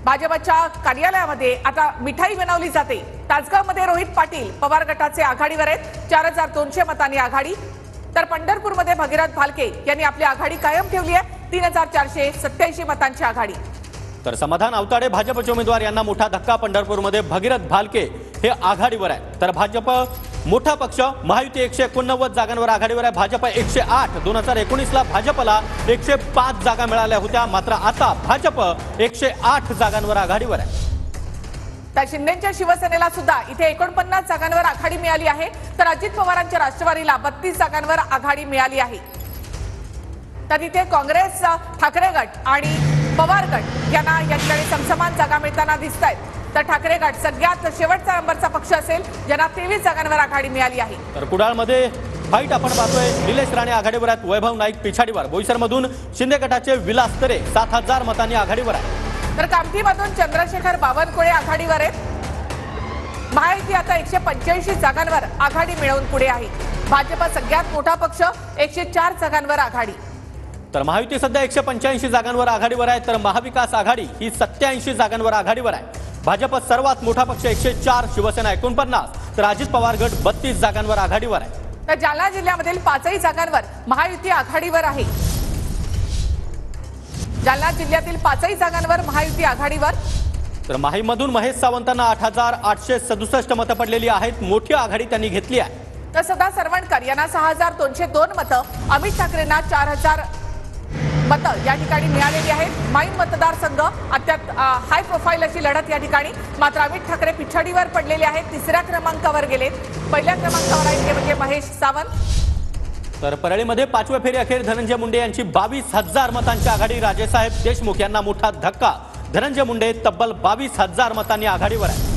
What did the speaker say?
भाजपच्या कार्यालयामध्ये आता मिठाई बनवली जाते। तासगावमध्ये रोहित पाटील पवार गटाचे आघाडीवर आहेत, 4200 मतांनी आघाडी। तर पंढरपूरमध्ये भगीरथ भालके यांनी आपली आघाडी कायम ठेवली आहे, 3487 मतांची आघाडी। तर समाधान आवताडे भाजपचे उमेदवार यांना मोठा धक्का। पंढरपूरमध्ये भगीरथ भालके हे आघाडीवर आहे। तर भाजप मोठा पक्ष महायुती 189 जागांवर आघाडीवर आहे। भाजप 108। 2019 ला भाजपला 105 जागा मिळाल्या होत्या, मात्र आता भाजप 108 जागांवर आघाडीवर आहे। तर शिंदेच्या शिवसेनेला सुद्धा इथे 49 जागांवर आघाडी मिळाली आहे। तर अजित पवारांच्या राष्ट्रवादीला 32 जागांवर आघाडी मिळाली आहे। तर इथे काँग्रेस, ठाकरे गट आणि पवार गट यांना या ठिकाणी समसमान जागा मिळताना दिसत आहेत। तर ठाकरे गट सगळ्यात शेवटचा नंबरचा पक्ष असेल, ज्यांना 23 जागांवर आघाडी मिळाली आहे। तर कुडाळमध्ये फाईट आपण पाहतोय। निलेश राणे आघाडीवर आहेत, वैभव नाईक पिछाडीवर। बोईसरमधून शिंदे गटाचे विलास तरे 7000 मतांनी आघाडीवर आहे। तर कामठीमधून चंद्रशेखर बावनकुळे आघाडीवर आहेत। महायुती आता 185 जागांवर आघाडी मिळवून पुढे आहे। भाजप सगळ्यात मोठा पक्ष 104 जागांवर आघाडी। तर महायुती सध्या 185 जागांवर आघाडीवर आहे, तर महाविकास आघाडी ही 87 जागांवर आघाडीवर आहे। भाजप सर्वात मोठा पक्ष 104, शिवसेना 49, तर अजित पवार गट 32 जागांवर आघाडीवर आहे। तर जालना जिल्ह्यामधील 5 जागांवर महायुती आघाडीवर आहे। जालना जिल्ह्यातील 5 जागांवर महायुती आघाडीवर। तर माहीमधून महेश सावंतांना 8867 मतं पडलेली आहेत, मोठी आघाडी त्यांनी घेतली आहे। तर सदा सरवणकर यांना 6202 मतं, अमित ठाकरेंना 4000 मतं या ठिकाणी मिळालेली आहेत। माईम मतदारसंघ अत्यंत हाय प्रोफाईल अशी लढत या ठिकाणी, मात्र अमित ठाकरे पिछाडीवर पडलेले आहेत, 3ऱ्या क्रमांकावर गेलेत। पहिल्या क्रमांकावर आहेत ते म्हणजे महेश सावंत। तर परळीमध्ये 5व्या फेरी अखेर धनंजय मुंडे यांची 22000 मतांची आघाडी। राजेसाहेब देशमुख यांना मोठा धक्का। धनंजय मुंडे तब्बल 22000 मतांनी आघाडीवर आहे।